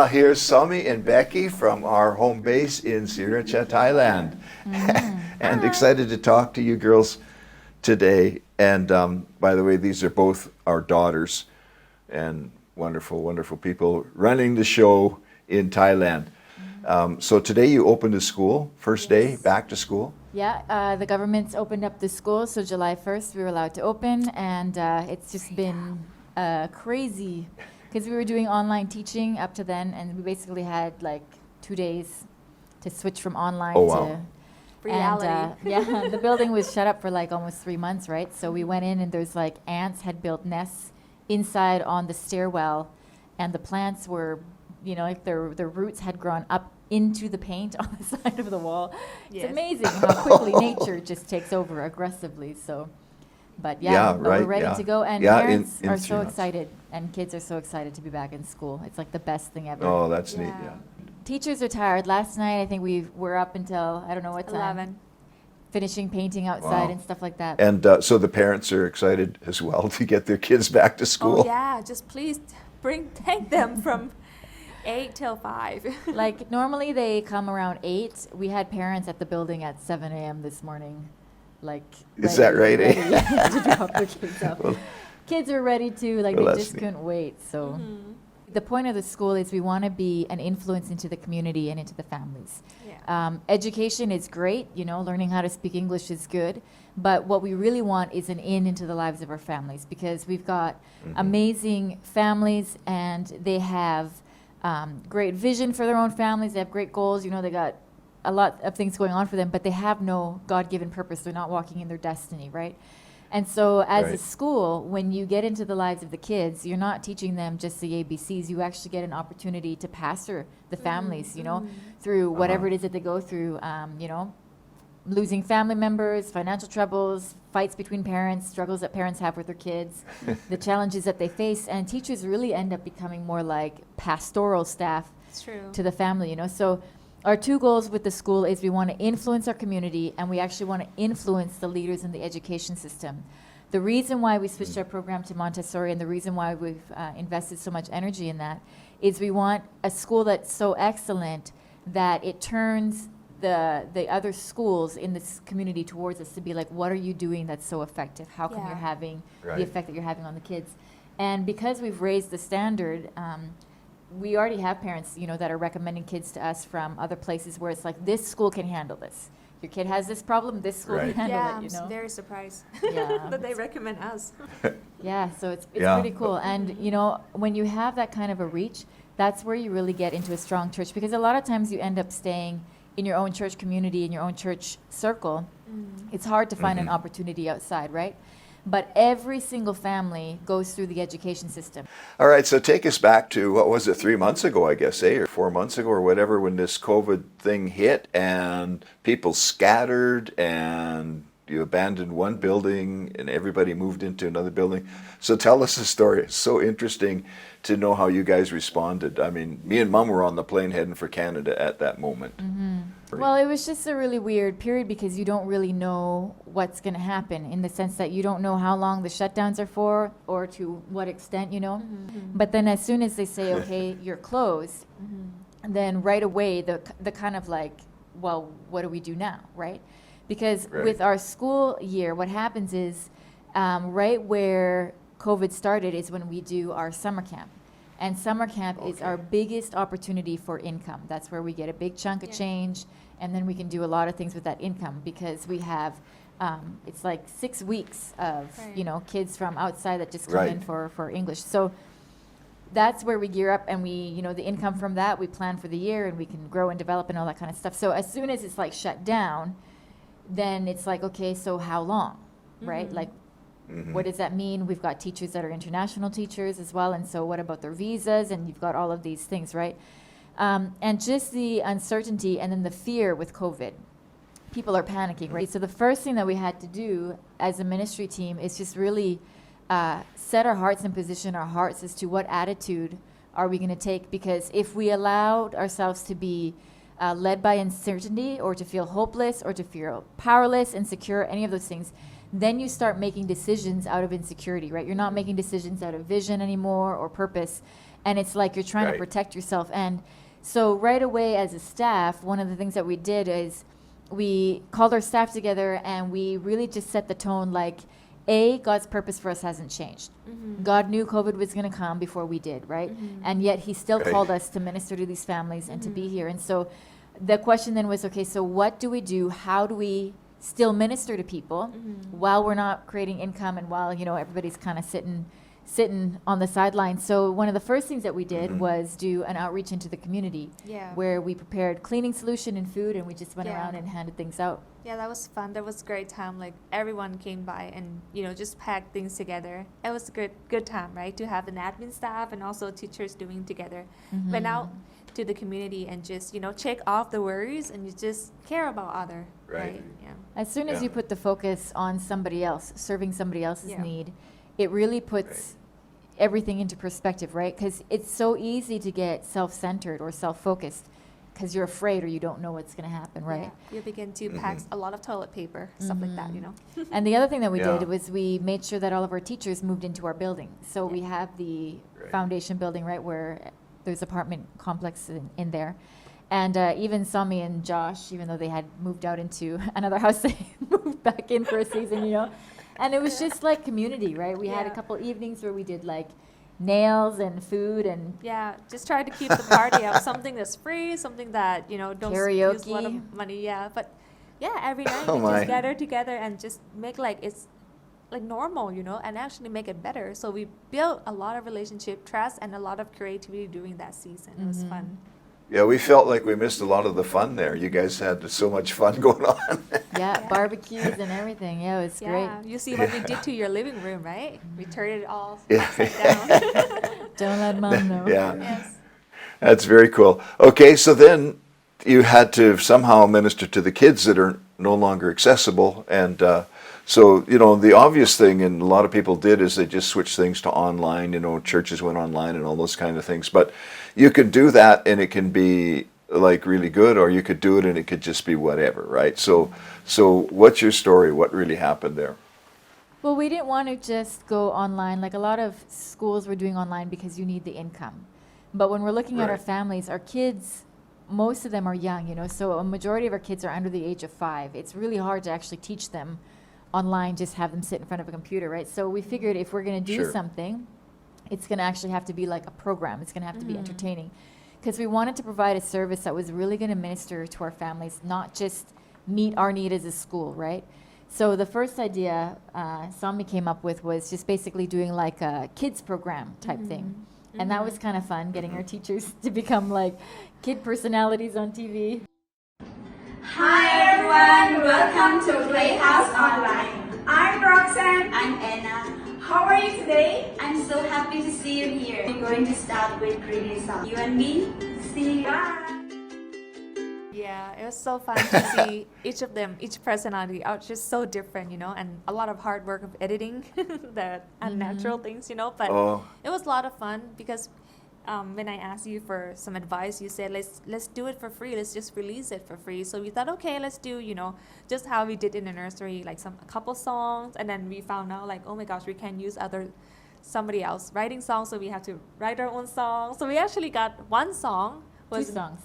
Well, here's Sami and Becky from our home base in Sriracha, Thailand. And excited to talk to you girls today. And by the way, these are both our daughters and wonderful, wonderful people running the show in Thailand. So today you opened a school, first day back to school. Yeah, the government's opened up the school, so July 1st we were allowed to open, and it's just been crazy because we were doing online teaching up to then, and we basically had like 2 days to switch from online to reality. And the building was shut up for like almost 3 months, right? So we went in and there's like ants had built nests inside on the stairwell, and the plants were, you know, like their roots had grown up into the paint on the side of the wall. Yes. It's amazing how quickly nature just takes over aggressively. So, but we're ready to go, and parents are so excited, and kids are so excited to be back in school. It's like the best thing ever. Oh, that's neat, yeah. Teachers are tired. Last night, I think we were up until, I don't know what time. 11. Finishing painting outside and stuff like that. And so the parents are excited as well to get their kids back to school. Oh yeah, just please take them from 8 till 5. Like normally they come around 8. We had parents at the building at 7 a.m. this morning. Like, is that right? Ready to drop their kids off. Well, kids are ready to, like, they just couldn't wait. So the point of the school is we want to be an influence into the community and into the families. Yeah. Education is great, you know, learning how to speak English is good, but what we really want is an in into the lives of our families, because we've got amazing families, and they have great vision for their own families. They have great goals, you know, they got a lot of things going on for them, but they have no God-given purpose. They're not walking in their destiny, right? And so as a school, when you get into the lives of the kids, you're not teaching them just the ABCs. You actually get an opportunity to pastor the families, you know, through whatever it is that they go through, you know, losing family members, financial troubles, fights between parents, struggles that parents have with their kids, the challenges that they face. And teachers really end up becoming more like pastoral staff to the family, you know. So our 2 goals with the school is we want to influence our community, and we actually want to influence the leaders in the education system. The reason why we switched our program to Montessori, and the reason why we've invested so much energy in that, is we want a school that's so excellent that it turns the other schools in this community towards us to be like, what are you doing that's so effective? How come you're having the effect that you're having on the kids? And because we've raised the standard, we already have parents, you know, that are recommending kids to us from other places where it's like, this school can handle this. Your kid has this problem, this school can handle it, you know. I'm very surprised that they recommend us. So it's pretty cool. And, you know, when you have that kind of a reach, that's where you really get into a strong church, because a lot of times you end up staying in your own church community, in your own church circle. It's hard to find an opportunity outside, right? But every single family goes through the education system. All right, so take us back to, what was it, 3 months ago, I guess, or 4 months ago or whatever, when this COVID thing hit and people scattered and you abandoned one building and everybody moved into another building. So tell us the story. It's so interesting to know how you guys responded. I mean, me and Mom were on the plane heading for Canada at that moment. Well, it was just a really weird period because you don't really know what's going to happen, in the sense that you don't know how long the shutdowns are for or to what extent, you know. But then as soon as they say, okay, you're closed, then right away the kind of like, well, what do we do now, right? Because with our school year, what happens is right where COVID started is when we do our summer camp. And summer camp is our biggest opportunity for income. That's where we get a big chunk of change, and then we can do a lot of things with that income, because we have, it's like 6 weeks of, you know, kids from outside that just come in for English. So that's where we gear up, and we, you know, the income from that, we plan for the year, and we can grow and develop and all that kind of stuff. So as soon as it's like shut down, then it's like, okay, so how long, right? Like, what does that mean? We've got teachers that are international teachers as well, and so what about their visas? And you've got all of these things, right? And just the uncertainty and then the fear with COVID. People are panicking, right? So the first thing that we had to do as a ministry team is just really set our hearts and position our hearts as to what attitude are we going to take, because if we allowed ourselves to be led by uncertainty, or to feel hopeless, or to feel powerless, insecure, any of those things, then you start making decisions out of insecurity, right? You're not making decisions out of vision anymore or purpose. And it's like you're trying to protect yourself. And so right away as a staff, one of the things that we did is we called our staff together and we really just set the tone like, God's purpose for us hasn't changed. God knew COVID was going to come before we did, right? And yet he still called us to minister to these families and to be here. And so the question then was, okay, so what do we do? How do we still minister to people while we're not creating income and while, you know, everybody's kind of sitting on the sidelines? So one of the first things that we did was do an outreach into the community where we prepared cleaning solution and food, and we just went around and handed things out. Yeah, that was fun. That was a great time. Like everyone came by and, you know, just packed things together. It was a good time, right? To have an admin staff and also teachers doing together. Went out to the community and just, you know, check off the worries and you just care about other, right? Yeah. As soon as you put the focus on somebody else, serving somebody else's need, it really puts everything into perspective, right? Because it's so easy to get self-centered or self-focused because you're afraid or you don't know what's going to happen, right? Yeah. You begin to pack a lot of toilet paper, stuff like that, you know. And the other thing that we did was we made sure that all of our teachers moved into our building. So we have the foundation building, right, where there's apartment complex in there. And even Sami and Josh, even though they had moved out into another house, they moved back in for a season, you know. And it was just like community, right? We had a couple evenings where we did like nails and food and just try to keep the party up. Something that's free, something that, you know, don't use a lot of money. But every night we just gather together and just make like it's like normal, you know, and actually make it better. So we built a lot of relationship, trust, and a lot of creativity during that season. It was fun. Yeah, we felt like we missed a lot of the fun there. You guys had so much fun going on. Barbecues and everything. Yeah, it was great. You see what we did to your living room, right? We turned it all upside down. Don't let Mom know. Yes. That's very cool. Okay, so then you had to somehow minister to the kids that are no longer accessible. And so, you know, the obvious thing, and a lot of people did, is they just switched things to online. You know, churches went online and all those kind of things. But you could do that and it can be like really good, or you could do it and it could just be whatever, right? So what's your story? What really happened there? Well, we didn't want to just go online. Like a lot of schools were doing online because you need the income. But when we're looking at our families, our kids, most of them are young, you know, so a majority of our kids are under the age of 5. It's really hard to actually teach them online, just have them sit in front of a computer, right? So we figured if we're going to do something, it's going to actually have to be like a program. It's going to have to be entertaining, because we wanted to provide a service that was really going to minister to our families, not just meet our need as a school, right? So the first idea Sami came up with was just basically doing like a kids program type thing. And that was kind of fun, getting our teachers to become like kid personalities on TV. Hi everyone, welcome to Playhouse Online. I'm Roxanne. I'm Anna. How are you today? I'm so happy to see you here. We're going to start with greeting song. You and me, see you. Bye. Yeah, it was so fun to see each of them, each personality out just so different, you know, and a lot of hard work of editing the unnatural things, you know, but it was a lot of fun because when I asked you for some advice, you said, let's do it for free. Let's just release it for free. So we thought, okay, let's do, you know, just how we did in the nursery, like a couple songs. And then we found out like, oh my gosh, we can use somebody else writing songs. So we have to write our own song. So we actually got one song.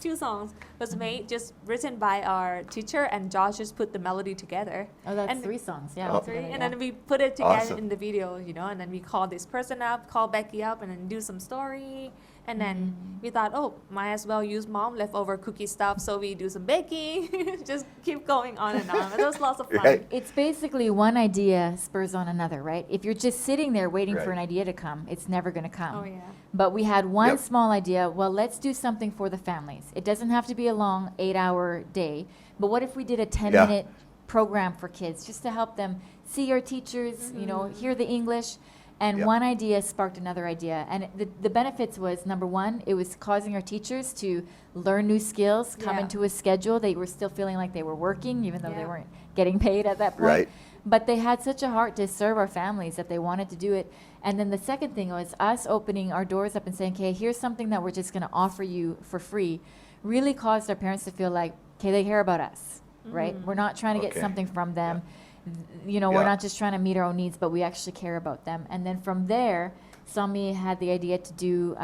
Two songs was made, just written by our teacher, and Josh just put the melody together. Oh, that's 3 songs, yeah. And then we put it together in the video, you know, and then we call this person up, call Becky up, and then do some story. And then we thought, oh, might as well use mom leftover cookie stuff, so we do some baking. Just keep going on and on. It was lots of fun. Right. It's basically one idea spurs on another, right? If you're just sitting there waiting for an idea to come, it's never going to come. Oh, yeah. But we had one small idea. Well, let's do something for the families. It doesn't have to be a long 8-hour day. But what if we did a 10-minute program for kids just to help them see our teachers, you know, hear the English? And one idea sparked another idea. And the benefits was, number one, it was causing our teachers to learn new skills, come into a schedule. They were still feeling like they were working, even though they weren't getting paid at that point. Right. But they had such a heart to serve our families that they wanted to do it. And then the second thing was us opening our doors up and saying, okay, here's something that we're just going to offer you for free, really caused our parents to feel like, okay, they care about us, right? We're not trying to get something from them. You know, we're not just trying to meet our own needs, but we actually care about them. And then from there, Sami had the idea to do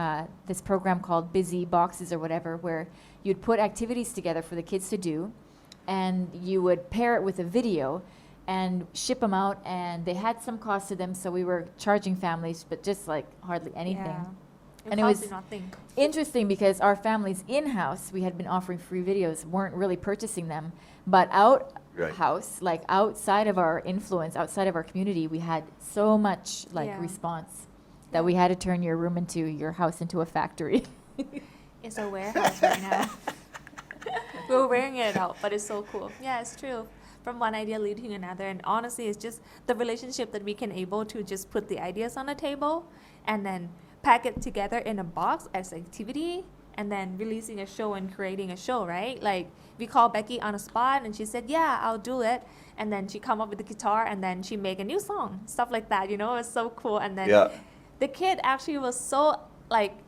this program called Busy Boxes or whatever, where you'd put activities together for the kids to do, and you would pair it with a video and ship them out, and they had some cost to them, so we were charging families, but just like hardly anything. Yeah. And it was cost you nothing. interesting because our families in-house, we had been offering free videos, weren't really purchasing them, but out-house, like outside of our influence, outside of our community, we had so much Yeah. response that we had to turn your house into a factory. It's a warehouse right now. We're wearing it out, but it's so cool. Yeah, it's true. From one idea leading to another, and honestly, it's just the relationship that we can able to just put the ideas on a table, and then pack it together in a box as activity, and then releasing a show and creating a show, right? Like we called Becky on a spot, and she said, "Yeah, I'll do it." And then she come up with the guitar, and then she make a new song, stuff like that. It's so cool. And then the kid actually was so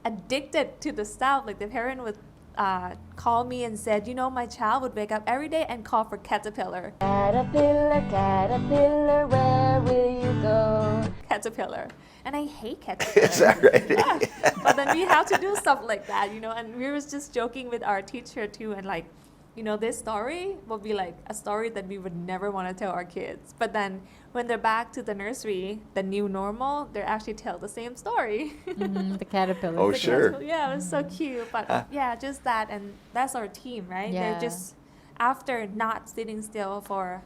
addicted to the stuff. Like the parent would call me and said, my child would wake up every day and call for Caterpillar. Caterpillar, caterpillar, where will you go? Caterpillar. And I hate Caterpillar. Is that right? Yeah. But then we have to do stuff like that, and we was just joking with our teacher too, and this story will be like a story that we would never want to tell our kids. But then when they're back to the nursery, the new normal, they actually tell the same story. The caterpillar. Oh, sure. Yeah, it was so cute. But yeah, just that. And that's our team, right? Yeah. They're just, after not sitting still for,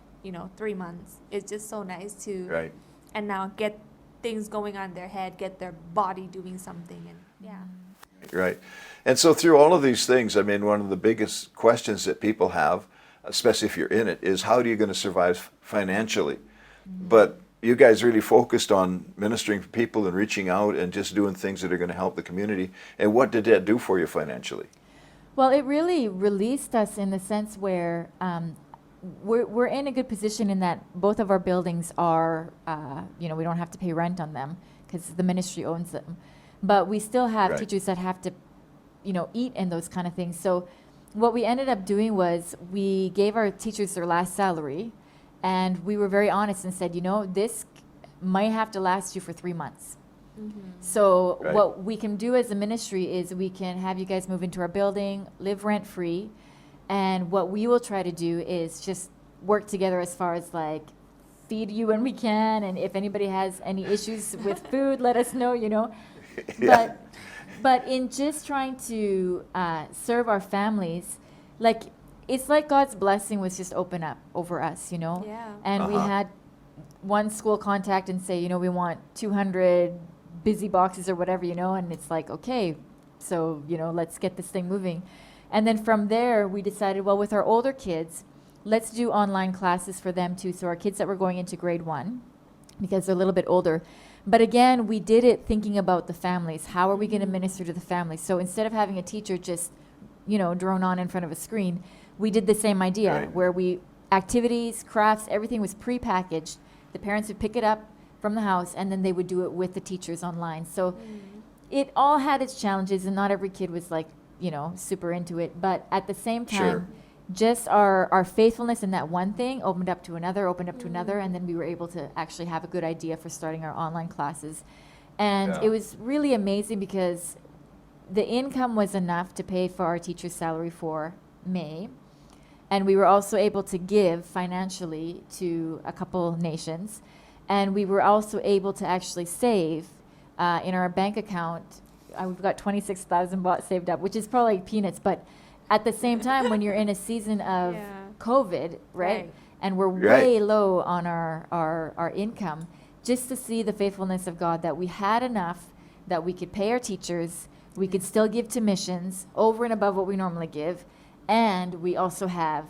3 months, it's just so nice to, Right. and now get things going on in their head, get their body doing something. And yeah. Right. And so through all of these things, I mean, one of the biggest questions that people have, especially if you're in it, is how are you going to survive financially? But you guys really focused on ministering to people and reaching out and just doing things that are going to help the community. And what did that do for you financially? Well, it really released us in the sense where we're in a good position in that both of our buildings are, we don't have to pay rent on them because the ministry owns them. But we still have Right. teachers that have to, eat and those kind of things. So what we ended up doing was we gave our teachers their last salary, and we were very honest and said, this might have to last you for 3 months. So Right. what we can do as a ministry is we can have you guys move into our building, live rent free, and what we will try to do is just work together as far as feed you when we can, and if anybody has any issues with food, let us know, Yeah. But in just trying to serve our families, it's like God's blessing was just open up over us, Yeah. And we had one school contact and say, we want 200 busy boxes or whatever, and it's like, okay, so, let's get this thing moving. And then from there, we decided, well, with our older kids, let's do online classes for them too. So our kids that were going into grade 1, because they're a little bit older. But again, we did it thinking about the families. How are we going to minister to the families? So instead of having a teacher just, drone on in front of a screen, we did the same idea Right. where activities, crafts, everything was prepackaged. The parents would pick it up from the house, and then they would do it with the teachers online. So it all had its challenges, and not every kid was super into it. But at the same time, Sure. just our faithfulness in that one thing opened up to another, and then we were able to actually have a good idea for starting our online classes. And Yeah. it was really amazing because the income was enough to pay for our teacher's salary for May. And we were also able to give financially to a couple nations. And we were also able to actually save in our bank account. We've got 26,000 baht saved up, which is probably peanuts. But at the same time, when you're in a season of Yeah. COVID, right? Right. And we're Right. way low on our income, just to see the faithfulness of God, that we had enough that we could pay our teachers, we could still give to missions over and above what we normally give, and we also have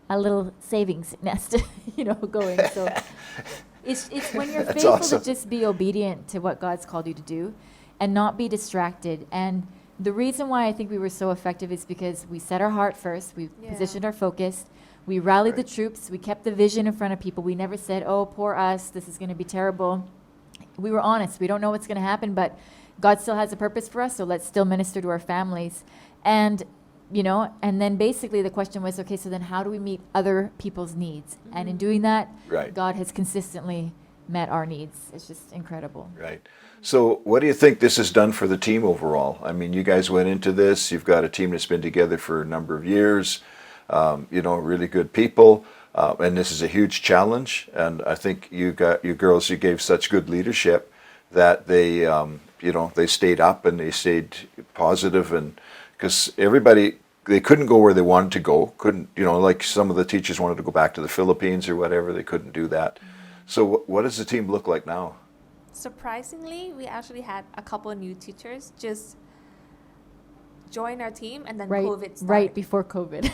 a little savings nest, going. So it's when you're That's faithful awesome. to just be obedient to what God's called you to do and not be distracted. And the reason why I think we were so effective is because we set our heart first, we Yeah. positioned our focus, we rallied Right. the troops, we kept the vision in front of people. We never said, oh, poor us, this is going to be terrible. We were honest. We don't know what's going to happen, but God still has a purpose for us, so let's still minister to our families. And, and then basically the question was, okay, so then how do we meet other people's needs? And in doing that, Right. God has consistently met our needs. It's just incredible. Right. So what do you think this has done for the team overall? I mean, you guys went into this, you've got a team that's been together for a number of years, really good people, and this is a huge challenge. And I think you girls, you gave such good leadership that they, they stayed up and they stayed positive, and because everybody, they couldn't go where they wanted to go, like some of the teachers wanted to go back to the Philippines or whatever, they couldn't do that. So what does the team look like now? Surprisingly, we actually had a couple of new teachers just join our team, and then Right, COVID started. right before COVID.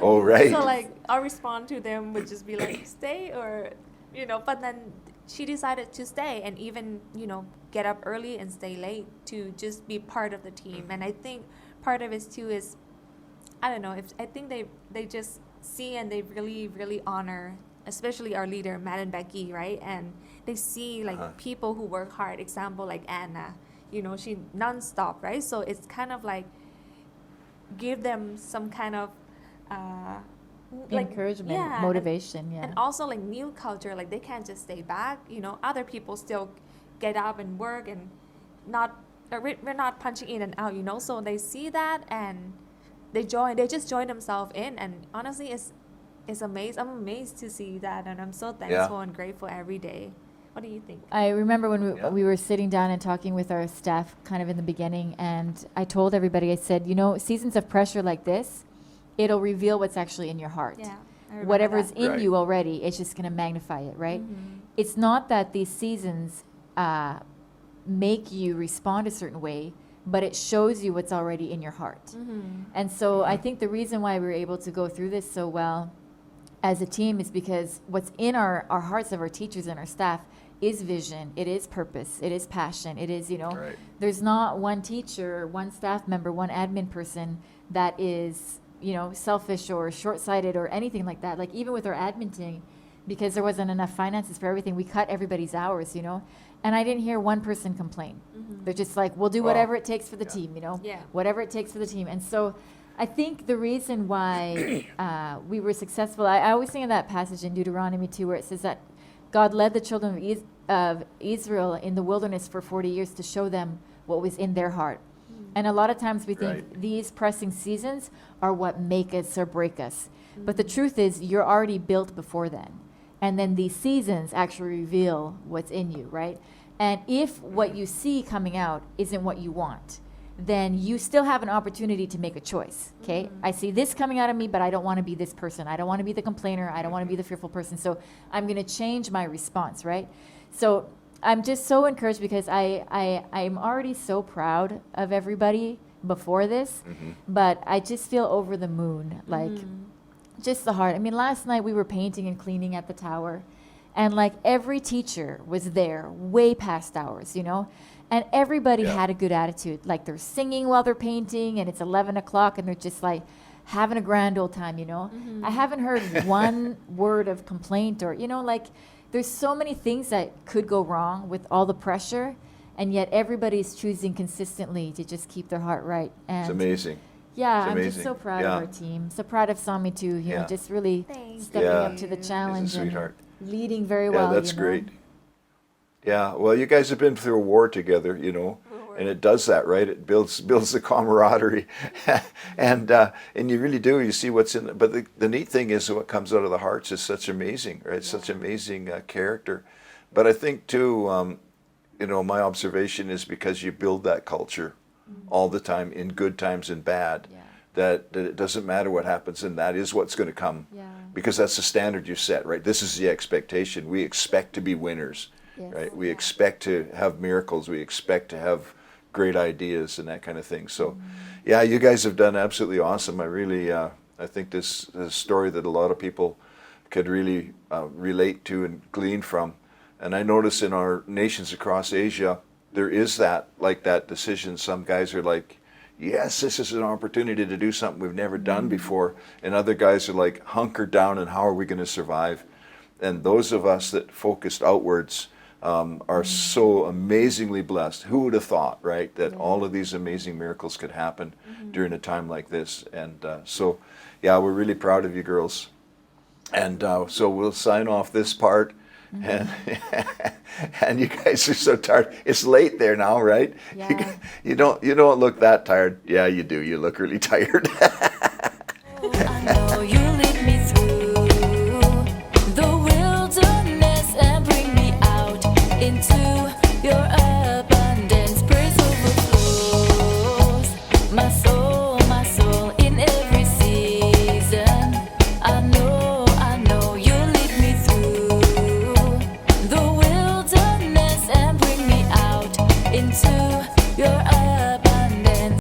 Oh, right. So like our response to them would just be like, stay, or but then she decided to stay and even get up early and stay late to just be part of the team. And I think part of it too is, I don't know, I think they just see and they really, really honor, especially our leader, Matt and Becky, right? And they see like people who work hard, example like Anna, she nonstop, right? So it's kind of like give them some kind of encouragement, motivation, and also like new culture, like they can't just stay back, other people still get up and work, and we're not punching in and out, so they see that and they just join themselves in, and honestly it's amazing. I'm amazed to see that, and I'm so thankful and grateful every day. What do you think? I remember when we were sitting down and talking with our staff kind of in the beginning, and I told everybody, I said, seasons of pressure like this, it'll reveal what's actually in your heart. Yeah, whatever's in Right. you already, it's just going to magnify it, right? It's not that these seasons make you respond a certain way, but it shows you what's already in your heart. And so I think the reason why we were able to go through this so well as a team is because what's in our hearts of our teachers and our staff is vision, it is purpose, it is passion, it is, Right. there's not one teacher, one staff member, one admin person that is, selfish or short-sighted or anything like that. Like even with our admin team, because there wasn't enough finances for everything, we cut everybody's hours, and I didn't hear one person complain. They're just like, we'll do whatever it takes for the team, whatever it takes for the team. And so I think the reason why we were successful, I always think of that passage in Deuteronomy 2 where it says that God led the children of Israel in the wilderness for 40 years to show them what was in their heart. And a lot of times we think these pressing seasons are what make us or break us. But the truth is you're already built before then. And then these seasons actually reveal what's in you, right? And if what you see coming out isn't what you want, then you still have an opportunity to make a choice, okay? I see this coming out of me, but I don't want to be this person. I don't want to be the complainer. I don't want to be the fearful person. So I'm going to change my response, right? So I'm just so encouraged because I'm already so proud of everybody before this, but I just feel over the moon, like just the heart. I mean, last night we were painting and cleaning at the tower, and like every teacher was there way past hours, and everybody had a good attitude. Like they're singing while they're painting, and it's 11 o'clock, and they're just like having a grand old time, I haven't heard one word of complaint or, like there's so many things that could go wrong with all the pressure, and yet everybody's choosing consistently to just keep their heart right. And It's amazing. yeah, It's I'm just amazing. so proud of our team. So proud of Sami too, just really Thank stepping you. up to the challenge He's a sweetheart. and leading very Yeah, well. that's great. Yeah, well, you guys have been through a war together, and it does that, right? It builds the camaraderie, and you really do. You see what's in. But the neat thing is, what comes out of the hearts is such amazing, right? Such amazing character. But I think too, my observation is because you build that culture all the time, in good times and bad. That it doesn't matter what happens, and that is what's going to come, because that's the standard you set, right? This is the expectation. We expect to be winners. Right? We expect to have miracles. We expect to have great ideas and that kind of thing. So, yeah, you guys have done absolutely awesome. I really, I think this is a story that a lot of people could really relate to and glean from. And I notice in our nations across Asia, there is that decision. Some guys are like, yes, this is an opportunity to do something we've never done before. And other guys are like, hunker down and how are we going to survive? And those of us that focused outwards are so amazingly blessed. Who would have thought, right, that all of these amazing miracles could happen during a time like this? And so, yeah, we're really proud of you girls. And so we'll sign off this part, and and you guys are so tired. It's late there now, right? Yeah. You don't look that tired. Yeah, you do. You look really tired. I know you lead me through the wilderness and bring me out into your